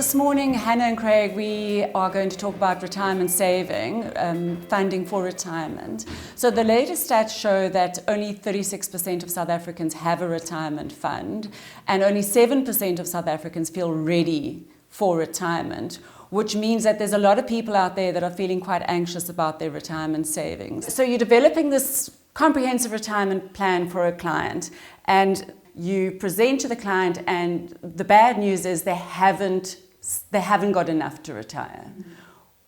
this morning, Hannah and Craig, we are going to talk about retirement saving, funding for retirement. So the latest stats show that only 36% of South Africans have a retirement fund, and only 7% of South Africans feel ready for retirement, which means that there's a lot of people out there that are feeling quite anxious about their retirement savings. So you're developing this comprehensive retirement plan for a client, and you present to the client, and the bad news is they haven't got enough to retire.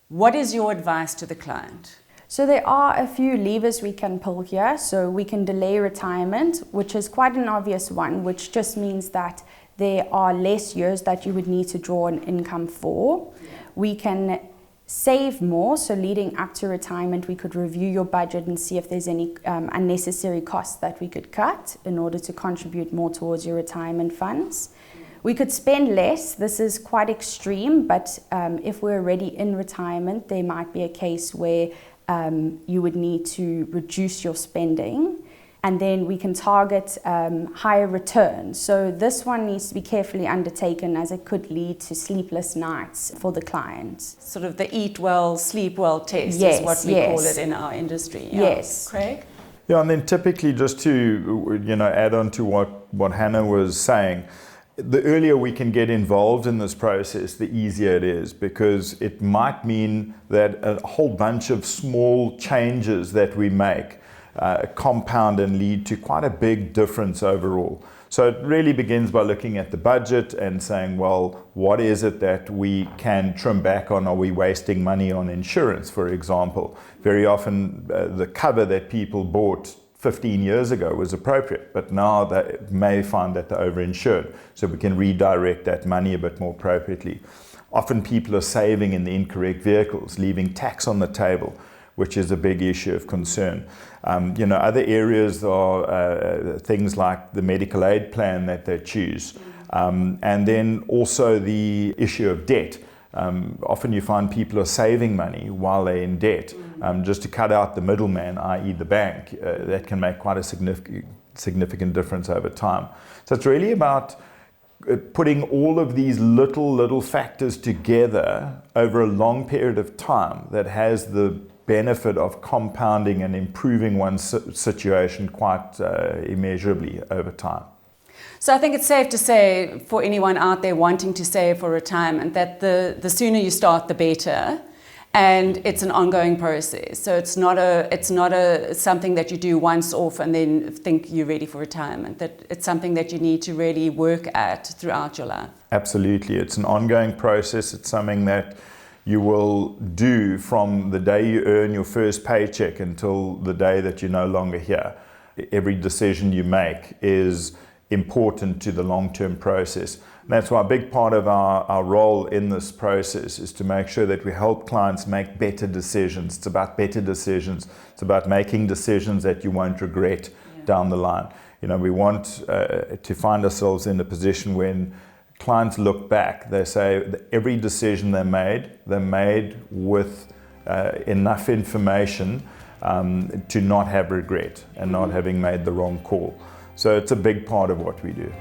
What is your advice to the client? So there are a few levers we can pull here. So we can delay retirement, which is quite an obvious one, which just means that there are less years that you would need to draw an income for. We can save more, so leading up to retirement we could review your budget and see if there's any unnecessary costs that we could cut in order to contribute more towards your retirement funds. We could spend less. This is quite extreme, but if we're already in retirement, there might be a case where you would need to reduce your spending. And then we can target higher returns. So this one needs to be carefully undertaken, as it could lead to sleepless nights for the client. Sort of the eat well, sleep well test is what we call it in our industry. Yeah. Yes. Craig? Yeah, and then typically, just to add on to what Hannah was saying, the earlier we can get involved in this process, the easier it is, because it might mean that a whole bunch of small changes that we make compound and lead to quite a big difference overall. So it really begins by looking at the budget and saying, well, what is it that we can trim back on? Are we wasting money on insurance, for example? Very often the cover that people bought 15 years ago was appropriate, but now they may find that they're overinsured. So we can redirect that money a bit more appropriately. Often people are saving in the incorrect vehicles, leaving tax on the table, which is a big issue of concern. Other areas are things like the medical aid plan that they choose. And then also the issue of debt. Often you find people are saving money while they're in debt, just to cut out the middleman, i.e. the bank. That can make quite a significant difference over time. So it's really about putting all of these little factors together over a long period of time that has the benefit of compounding and improving one's situation quite immeasurably over time. So I think it's safe to say, for anyone out there wanting to save for retirement, that the sooner you start, the better, and it's an ongoing process. So it's not something that you do once off and then think you're ready for retirement. That it's something that you need to really work at throughout your life. Absolutely, it's an ongoing process. It's something that you will do from the day you earn your first paycheck until the day that you're no longer here. Every decision you make is important to the long-term process. And that's why a big part of our role in this process is to make sure that we help clients make better decisions. It's about better decisions. It's about making decisions that you won't regret down the line. We want to find ourselves in a position when clients look back, they say that every decision they made with enough information to not have regret and not having made the wrong call. So it's a big part of what we do.